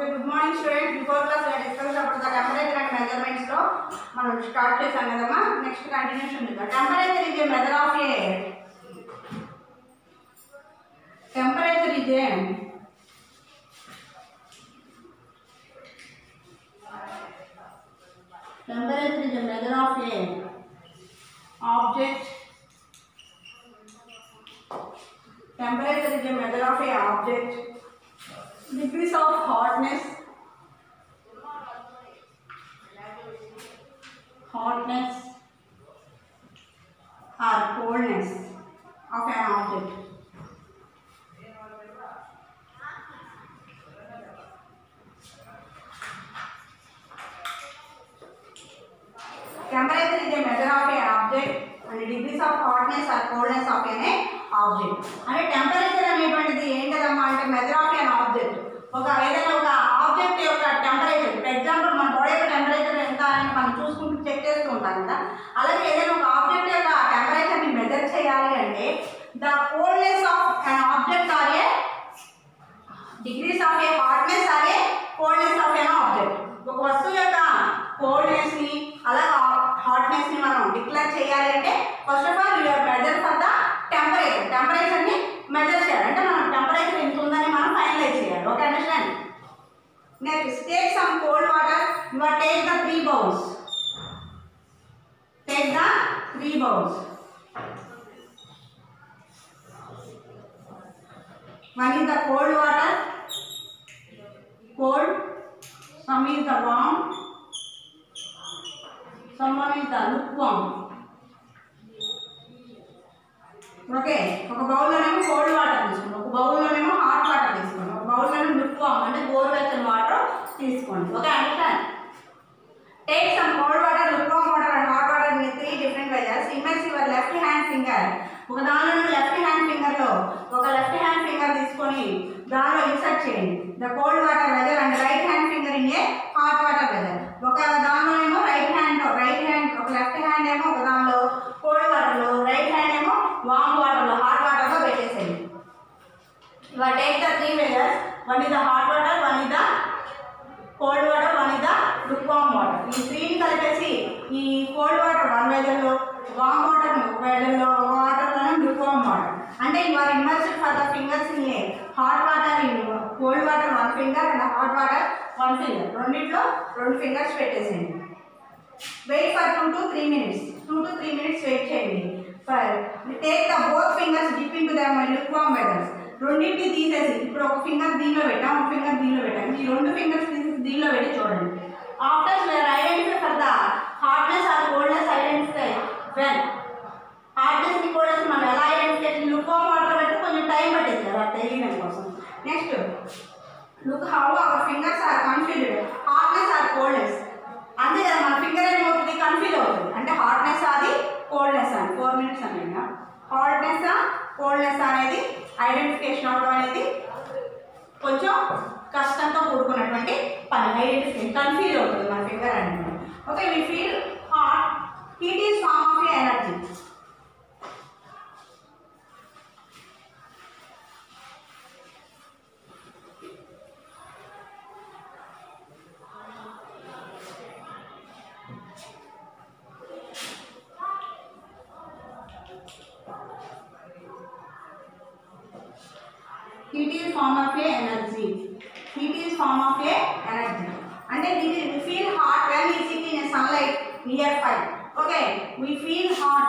Okay, good morning students. Before class we discussed about the temperature and measurements. So, మనం start చేసాం కదమ్మా. Next continuation ఉంది. Temperature is a measure of air. Temperature is a measure of air. Object. Temperature is a measure of a object. Degrees of hotness or coldness of an object. Temperature is a measure of an object and degrees of hotness or coldness of an object. అంటే temperature అనేటువంటిది ఏంటదమ్మా అంటే measure of an object. ఏదైనా ఒక object యొక్క temperature, for example మన body యొక్క temperature ఎంత అని మనం చూసుకుంటూ చెక్ చేస్తూ ఉంటాం కదా. అలాగే ఏదైనా ఒక ఆబ్జెక్ట్ యొక్క టెంపరేచర్ని మెజర్ చేయాలి అంటే the coldness of an object or a degrees of a hotness or a coldness of an object. ఒక వస్తువు యొక్క కోల్డ్నెస్ని అలాగే హాట్నెస్ని మనం డిక్లేర్ చేయాలి అంటే first of all you are measure for the టెంపరేచర్ని మెజర్ చేయాలి. అంటే మనం టెంపరేచర్ ఎంత ఉందని మనం ఫైనలైజ్ చేయాలి. Okay, understand? Next, take some cold water. You are take the 3 bowls. Take the 3 bowls. One is the cold water, cold. Some is the warm. Some one is the lukewarm. Okay. ఒక bowl లోనేమో cold water తీసుకోండి, ఒక bowl లోనేమో hot water తీసుకోండి, ఒక bowl లోనేమో lukewarm అంటే గోరువెచ్చని water తీసుకోండి. Okay, understand? Take some cold water, lukewarm water and hot water in 3 different measures. Immerse your left hand finger. ఒక దానిలో లెఫ్ట్ హ్యాండ్ ఫింగర్ లో ఒక లెఫ్ట్ హ్యాండ్ ఫింగర్ తీసుకొని దానిలో ఇన్సర్ట్ చేయండి the cold water weather and right hand finger in a hot water weather. ఒక దానిలో ఏమో రైట్ హ్యాండ్ ఒక లెఫ్ట్ హ్యాండ్ ఏమో ఒక దానిలో కోల్డ్ వాటర్ లో, రైట్ హ్యాండ్ ఏమో వామ్ వాటర్ లో, హాట్ వాటర్ లో పెట్టేసేయండి. ఇవాళ take the 3 measures. One is the hot water, one is the cold water, one is the lukewarm water. ఈ 3ని కలిపేసి ఈ cold water 1 measure, warm water 1 measure, వాటర్లోనే lukewarm water. అంటే you are immersed for the fingers in a hot water, in cold water 1 finger and hot water 1 finger. రెండిట్లో 2 fingers పెట్టేసేయండి. Wait for 2 to 3 minutes. 2 to 3 minutes wait చేయండి. Take the both fingers dip into the lukewarm water. రెండింటిని తీసేసి ఇప్పుడు ఒక finger దీనిలో పెట్టాం, ఒక ఫింగర్ దీనిలో పెట్టాం, ఈ 2 fingers తీసేసి దీనిలో పెట్టి చూడండి. After we are identify for the hardness or coldness, identify when hardness and coldness మనం ఎలా ఐడెంటిఫై చేయాలి? lukewarm water పెట్టి కొంచెం టైం పట్టింది కదా తెలియడం కోసం. Next, look how our fingers are confused, hardness or coldness. అంతే కదా, మన ఫింగర్ ఏమవుతుంది? కన్ఫ్యూజ్ అవుతుంది. అంటే హాట్నెస్ అది కోల్డ్నెస్ అని 4 minutes అనేది హాట్నెస్ కోల్డ్నెస్ అనేది ఐడెంటిఫికేషన్ అవ్వడం అనేది కొంచెం కష్టంతో కూడుకున్నటువంటి పని. ఐడెంటిఫికేషన్ కన్ఫ్యూజ్ అవుతుంది మన ఫింగర్ అనేది. Okay, we feel hot. Heat is form of energy. Heat is form of a energy. Heat is form of a energy. And then we feel hot when we sit in a sunlight near fire. Okay, we feel hot.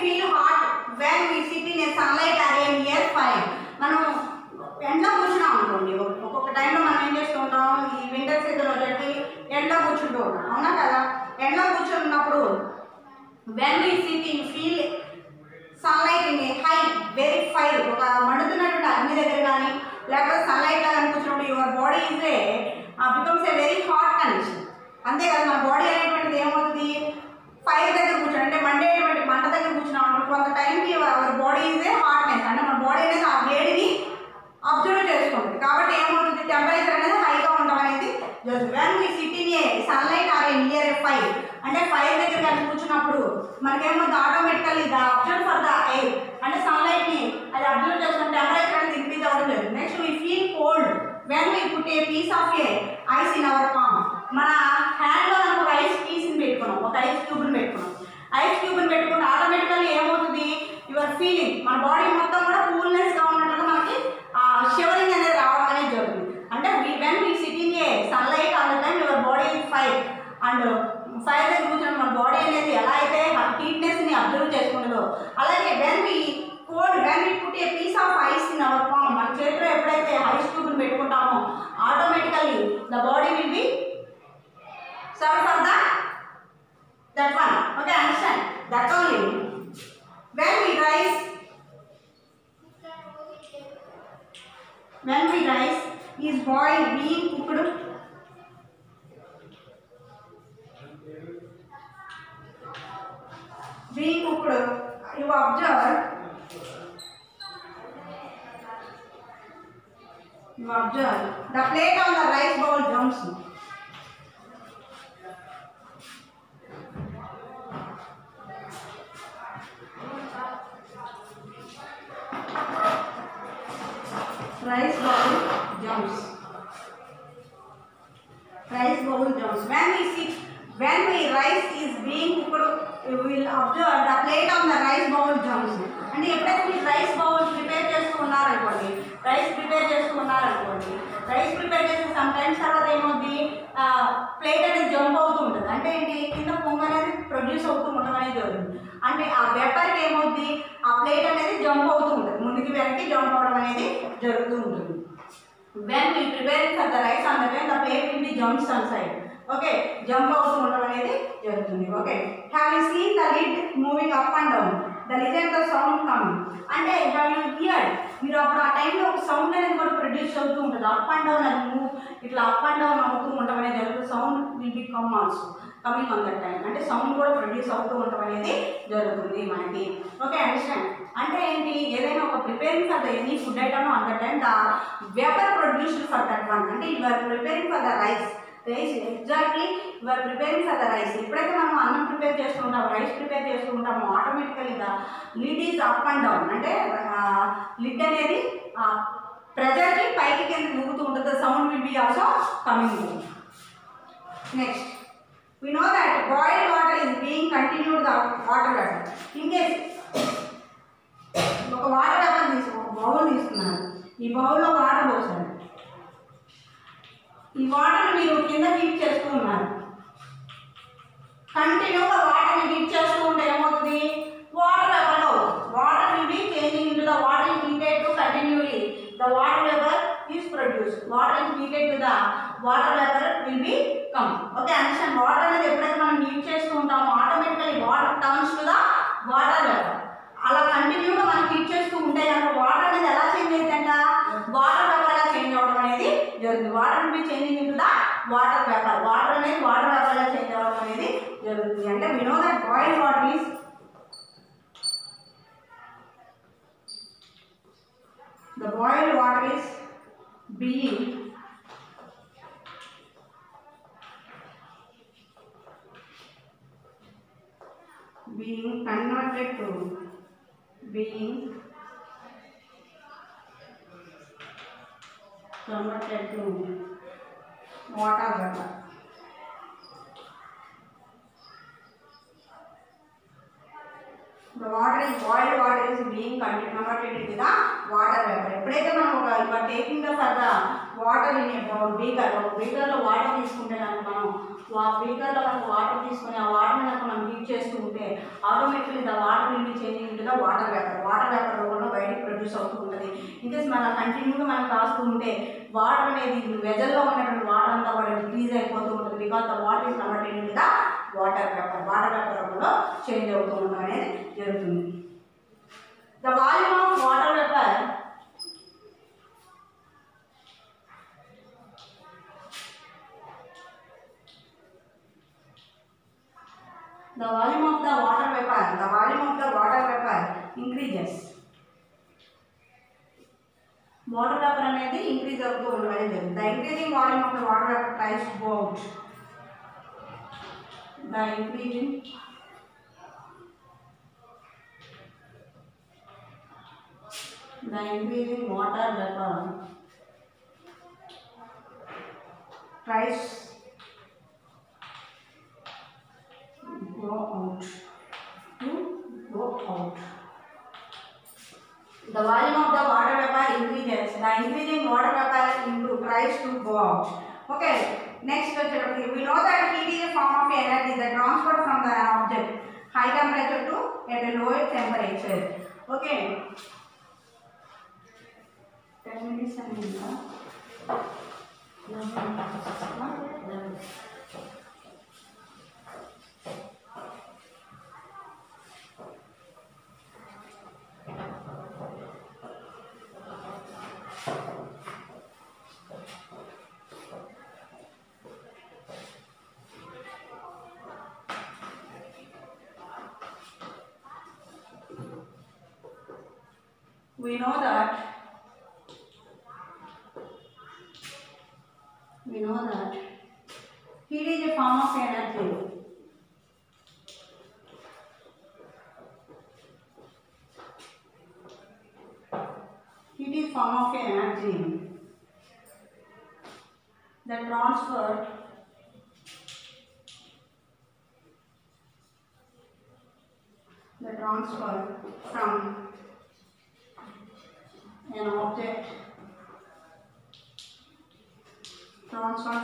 feel hot when we sit in a sunlight area near fire. మనం ఎండలో కూర్చున్నాం అనుకోండి, ఒక్కొక్క టైంలో మనం ఏం చేస్తూ ఉంటాం, ఈ వింటర్ సీజన్ వచ్చేసి ఎండలో కూర్చుంటూ ఉంటాం, అవునా కదా. ఎండలో కూర్చున్నప్పుడు when we sit in feel sunlight in a high very fire, ఒక మండుతున్నటువంటి అగ్ని దగ్గర కానీ లేకపోతే సన్లైట్ లాగా కూర్చున్నప్పుడు your body is a becomes a very hot condition. అంతే కదా, మన బాడీ అనేటువంటిది ఏమవుతుంది, ఫైర్ దగ్గర కూర్చొని అంటే మండేటువంటి మంట దగ్గర కూర్చున్నాం అన్నప్పుడు కొంత టైంకి our body is a hotness, అంటే మన బాడీ అనేది ఆ వేడిని అబ్జర్వ్ చేసుకుంటుంది. కాబట్టి ఏమవుతుంది, టెంపరేచర్ అనేది హైగా ఉండడం అనేది జరుగుతుంది. When we sit in a sunlight or a near a fire, అంటే ఫైర్ దగ్గర కానీ కూర్చున్నప్పుడు మనకేమవుతుంది, automatically the observe for the air, అంటే సన్లైట్ని అది అబ్జర్వ్ చేసుకుని టెంపరేచర్ అనేది ఇంక్రీజ్ అవ్వడం జరుగుతుంది. Next we feel cold when we put a piece of a ice in our palm. మన హ్యాండ్లో మనం ఒక ఐస్ పీస్ని పెట్టుకున్నాం, ఒక ఐస్ క్యూబ్ని పెట్టుకున్నాం. ఐస్ క్యూబ్ని పెట్టుకుంటే ఆటోమేటికల్లీ ఏమవుతుంది, యువర్ ఫీలింగ్ మన బాడీ మొత్తం కూడా కూల్నెస్గా ఉన్నట్లుగా మనకి షివరింగ్ అనేది రావడం అనేది జరుగుతుంది. అంటే when we sit in a sunlight all the time your body is fire, and fire దగ్గర కూర్చొని మన బాడీ అనేది ఎలా అయితే హీట్నెస్ని అబ్జర్వ్ చేసుకుంటుందో అలాగే when we put a piece of ice in our palm, మన చేతిలో ఎప్పుడైతే ఐస్ క్యూబ్ని పెట్టుకుంటామో automatically the body will be serve for that one. Okay, understand? That only. When we rise is boiled, being cooked. You observe the plate on the rice bowl jumps. Rice bowl jumps. When we rice is being cooked, you will observe the plate on the rice bowl jumps. అంటే ఎప్పుడైతే మీరు rice bowl prepare చేస్తూ ఉన్నారనుకోండి, rice prepare చేసి some times తర్వాత ఏమవుతుంది, plate అనేది jump అవుతూ ఉంటుంది. అంటే ఏంటి, కింద పొంగు అనేది ప్రొడ్యూస్ అవుతూ ఉండడం అనేది జరుగుతుంది. అంటే ఆ వెపర్కి ఏమవుతుంది, ఆ ప్లేట్ అనేది జంప్ అవుతూ ఉంటుంది, ముందుకి వెనక్కి జంప్ అవడం అనేది జరుగుతూ ఉంటుంది. When we preparing for the rice on the time the plate will be jumps on side. Okay, jump అవుతూ ఉండడం అనేది జరుగుతుంది. Okay, have you seen the lid moving up and down, the listen the sound coming. అంటే have you heard, మీరు అప్పుడు ఆ టైంలో ఒక సౌండ్ అనేది కూడా ప్రొడ్యూస్ అవుతూ ఉంటుంది, అప్ అండ్ డౌన్ అది మూవ్ ఇట్లా అప్ అండ్ డౌన్ అవుతూ ఉండడం అనేది జరుగుతుంది. Sound will be come also coming on that time, అంటే సౌండ్ కూడా ప్రొడ్యూస్ అవుతూ ఉండడం అనేది జరుగుతుంది మనకి. Okay, understand? అంటే ఏంటి, ఏదైనా ఒక preparing for the any food item on that time the vapour produced for that one. అంటే you are preparing for the rice exactly you are preparing for the rice. ఎప్పుడైతే మనం అన్నం ప్రిపేర్ చేస్తూ ఉంటామో, రైస్ ప్రిపేర్ చేస్తూ ఉంటామో automatically the lid is up and down, అంటే lid అనేది ప్రెజర్కి పైకి కింద ఊగుతూ ఉంటుంది. Sound will be also coming. Next we know that boiled water is being continued the water vapor. In case ఒక వాటర్ వేపర్ ఒక బౌల్ తీసుకున్నారు, ఈ బౌల్లో వాటర్ పోసారు, ఈ వాటర్ మీరు కింద హీట్ చేస్తూ ఉన్నారు, కంటిన్యూగా వాటర్ని హీట్ చేస్తూ ఉంటే ఏమవుతుంది, వాటర్ వేపర్ అవుతుంది. Water will be changing into the water heated to continually the water vapour is produced. Water is heated to the water vapor will be come. Okay, understand? Water అనేది ఎప్పుడైతే మనం heat చేస్తూ ఉంటామో automatically water turns to the water vapour. అలా కంటిన్యూగా మనం heat చేస్తూ ఉంటే కనుక వాటర్ అనేది ఎలా చేంజ్ అవుతుందంట, వాటర్ వేపర్గా చేంజ్ అవ్వడం అనేది జరుగుతుంది. Water will be changing into the water vapour. Water అనేది వాటర్ వేపర్గా చేంజ్ అవ్వడం అనేది జరుగుతుంది. అంటే we know that boiled water is the boiled water is being converted to water vapor. The water is boiled water is being converted into the water vapor. ఎప్పుడైతే మనం ఒక taking the for the water in a beaker, ఒక బీకర్లో water తీసుకుంటే కనుక మనం బీకర్లో మనకు water తీసుకొని ఆ వాటర్ కనుక మనం హీట్ చేస్తూ ఉంటే automatically the water will be changing into the water vapour రూపంలో బయటికి ప్రొడ్యూస్ అవుతూ ఉంటుంది. ఇంకేస్ మనం కంటిన్యూగా మనం కాస్తూ ఉంటే వాటర్ అనేది వెజల్లో ఉన్నటువంటి వాటర్ అంతా కూడా డిక్రీజ్ అయిపోతూ ఉంటుంది. Because the water is converted into the water vapour రూపంలో చేంజ్ అవుతూ ఉండడం అనేది జరుగుతుంది. The volume of water vapour the volume of the water vapor increases. Water vapor అనేది increase అవుతూ ఉండేది. The increasing volume of the water vapor tries to go out. The increasing water vapor tries go out. The volume of the water vapor increases. The increasing water vapor tries to go out. Okay. Next, we know that heat is a form of energy that transferred from the object high temperature to at a lower temperature. Okay. 10 minutes and we know that heat is a form of energy. Heat is form of energy that transferred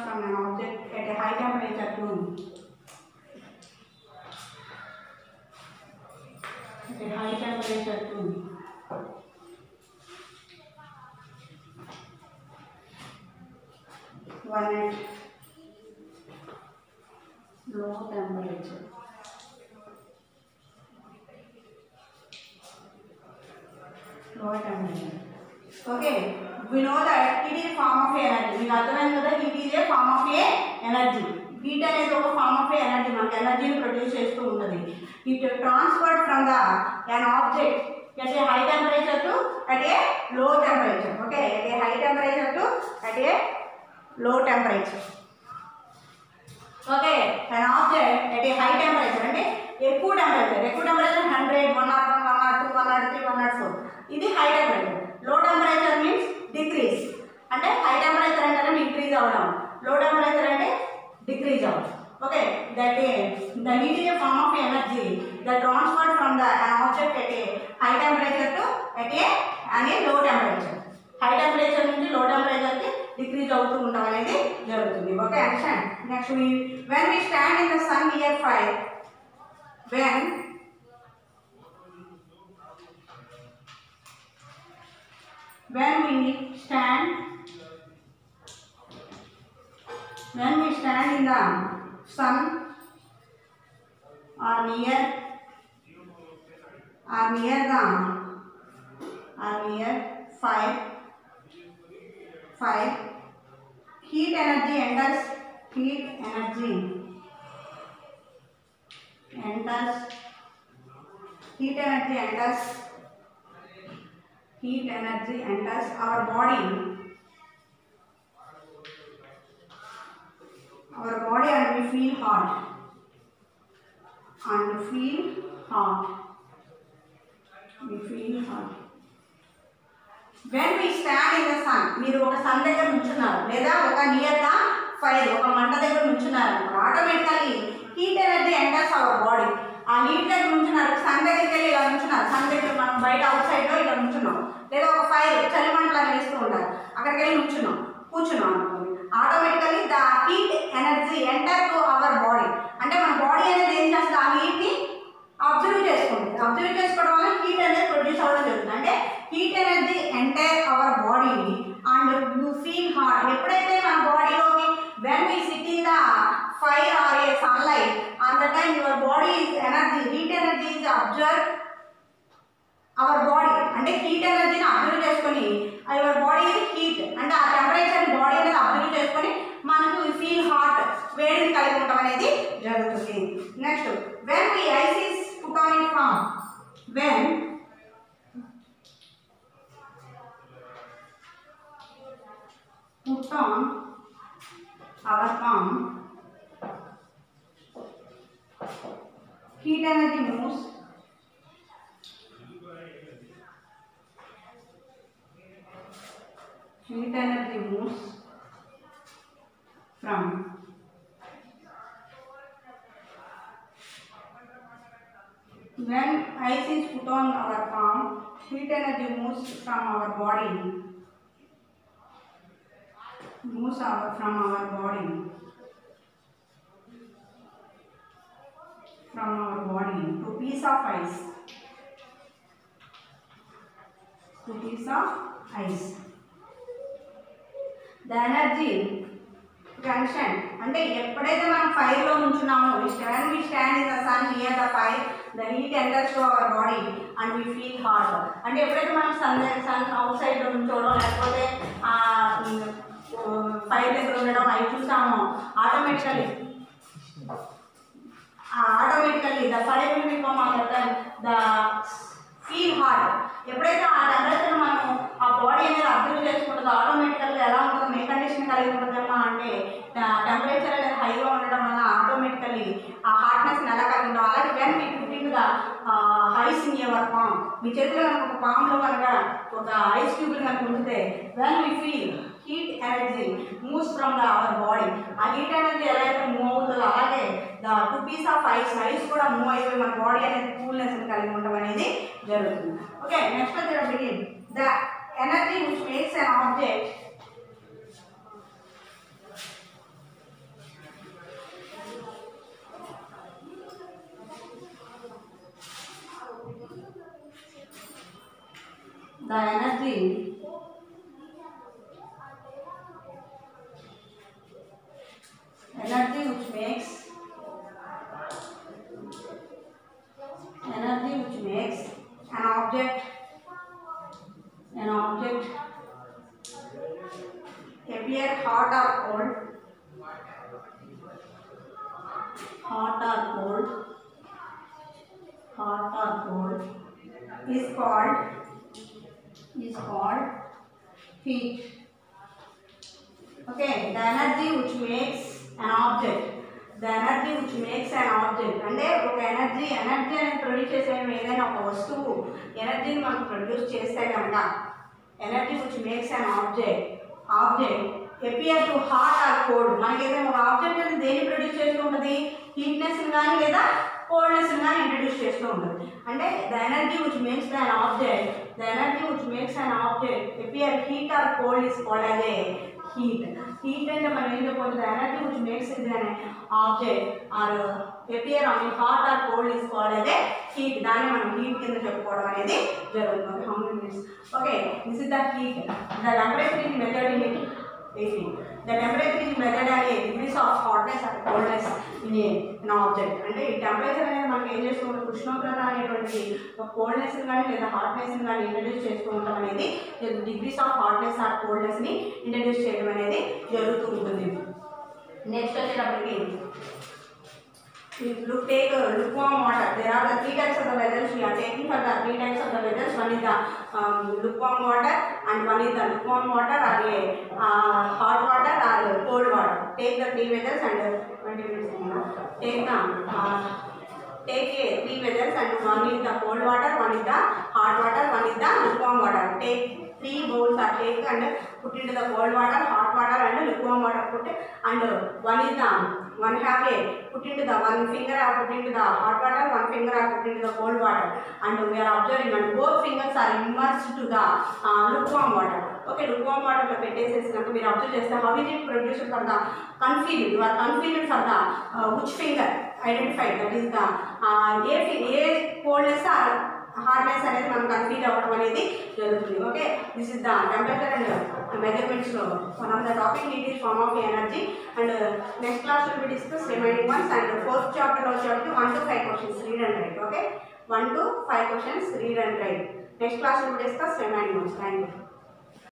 from an object at a high temperature to one at low temperature. Okay, we know that heat is a form of energy. We understand that heat is a form of energy. Heat అనేది ఒక form of energy. మనకి ఎనర్జీని produce చేస్తూ ఉంటుంది. It transferred from an object at a high temperature to at a low temperature. Okay, at a high temperature to at a low temperature. Okay, an object at a high temperature అంటే ఎక్కువ temperature 100, 101, 102, 103, 104 ఇది high temperature. Low temperature means decrease. అంటే high temperature అంటే increase అవ్వడం, low temperature అంటే decrease అవ్వడం. Okay, that the heat is a form of energy that transferred from an object at a high temperature to at a low temperature. High temperature నుంచి లో టెంపరేచర్కి decrease అవుతూ ఉండడం అనేది జరుగుతుంది. Okay, understand. Next when we stand in the sun near fire, when we stand in the sun or near fire, heat energy enters our body and we feel hot. When we stand in the sun, మీరు ఒక sun దగ్గర నుంచున్నారు లేదా ఒక near the fire ఒక మంట దగ్గర నుంచున్నారు, automatically heat energy enters our body. ఆ హీట్ దగ్గర నుంచున్నారు, సన్ దగ్గరికి వెళ్ళి ఇలా నుంచున్నారు, సన్ దగ్గర మనం బయట అవుట్ సైడ్లో ఇలా నుంచున్నాం, లేదా ఒక ఫైర్ చలిమంటలు వేస్తూ ఉంటారు అక్కడికి వెళ్ళి కూర్చున్నాం అనుకోండి, automatically the heat energy enter to fire or a sunlight, on the time your body is energy, heat energy is observed our body అంటే హీట్ ఎనర్జీని అబ్జర్వ్ చేసుకొని యువర్ బాడీ హీట్ అంటే ఆ టెంపరేచర్ బాడీ అనేది అబ్జర్వ్ చేసుకొని మనకు feel hot వేడిని కలిగి ఉండడం అనేది జరుగుతుంది. Next when the ice is put on in palm, when put on our palm, heat energy moves from when ice is put on our palm, heat energy moves from our body, from our body to piece of ice, the energy tension అంటే ఎప్పుడైతే మనం fire లో ఉంచున్నామో we stand in the sun near the fire, the heat enters to our body and we feel hot. అంటే ఎప్పుడైతే మనం sun out side లో ఉంచోవడం లేకపోతే fire దగ్గర ఉండడం అవి చూసామో automatically the fire will become the feel hot. ఎప్పుడైతే ఆ టెంపరేచర్ మనం ఆ బాడీ అనేది అబ్జర్వ్ చేసుకుంటుందో ఆటోమేటికల్గా ఎలా ఉంటుందో ఏ కండిషన్ కలిగి ఉంటుందమ్మా అంటే టెంపరేచర్ అనేది హైగా ఉండడం వల్ల ఆటోమేటికల్లీ ఆ హాట్నెస్ని ఎలా కలిగి ఉంటాం. అలాగే when me putting the ice in your palm, మీ చేతిలో కనుక ఒక పామ్లో కనుక ఒక ఐస్ క్యూబ్ని కనుక ఉంచితే when we feel heat energy moves from the our body, ఆ హీట్ ఎనర్జీ ఎలా అయితే మూవ్ అవుతుందో అలాగే the two piece of ice కూడా మూవ్ అయిపోయి మన బాడీ అనేది కూల్నెస్ కలిగి ఉండడం అనేది జరుగుతుంది. ఓకే, నెక్స్ట్ వచ్చేటప్పటికి the energy which makes an object energy which makes an object appear hot or cold is called heat. Okay, the energy which makes an object, అంటే ఒక ఎనర్జీ అనేది ప్రొడ్యూస్ చేసే ఏదైనా ఒక వస్తువు ఎనర్జీని మనం ప్రొడ్యూస్ చేస్తే కనుక energy which makes an object appear to hot or cold. మనకి ఏదైనా ఒక ఆబ్జెక్ట్ అనేది దేన్ని ప్రొడ్యూస్ చేస్తూ ఉంటుంది, హీట్నెస్ కానీ లేదా కోల్డ్నెస్ కానీ ఇంట్రడ్యూస్ చేస్తూ ఉంటుంది. అంటే the energy which makes an object appear heat or cold is called as a heat. Heat అంటే మనం ఏం చెప్పవచ్చు, ఎనర్జీ విచ్ మేక్స్ ఇట్ అనే object or appear on hot or cold is called as a heat. దాన్ని మనం heat కింద చెప్పుకోవడం అనేది జరుగుతుంది. How many minutes? Okay, this is the heat. The temperature is measured in it. The temperature is measured as a degrees of hotness or coldness in an object. అంటే ఈ temperature అనేది మనకి ఏం చేస్తూ ఉంటాం, ఉష్ణోగ్రత అనేటువంటి కోల్డ్నెస్ కానీ లేదా హాట్నెస్ కానీ ఇంట్రడ్యూస్ చేస్తూ ఉంటాం అనేది డిగ్రీస్ ఆఫ్ హాట్నెస్ ఆర్ కోల్డ్నెస్ని ఇంట్రడ్యూస్ చేయడం అనేది జరుగుతూ ఉంటుంది. నెక్స్ట్ వచ్చేటప్పటికి take lukewarm water. There are the three types of the vessels we are taking for the three types of the vessels. One is the lukewarm water and one is the lukewarm water or a hot water or cold water. Take the three vessels and 20 minutes more. Take three vessels and one is the cold water, one is the hot water, one is the lukewarm water. Take three bowls are taken and put into the cold water, hot water and lukewarm water put, and one is the one half a put into the one finger are put into the hot water, one finger are put into the cold water, and we are observing and both fingers are immersed to the lukewarm water. Okay, lukewarm water lo pettesesinaku meer observe cheste how is it produced for the confused, you are confused for the which finger identified, that is the a coldness or hardness అనేది మనం feel అవ్వడం అనేది జరుగుతుంది. Okay, this is the temperature and మెజర్మెంట్స్లో one of the topic it is form of energy. And next class will be discuss remaining ones. And fourth chapter వచ్చేటప్పటికి 1 to 5 questions read and write. Okay, 1 to 5 questions read and write. Next class we will discuss remaining ones. Thank you.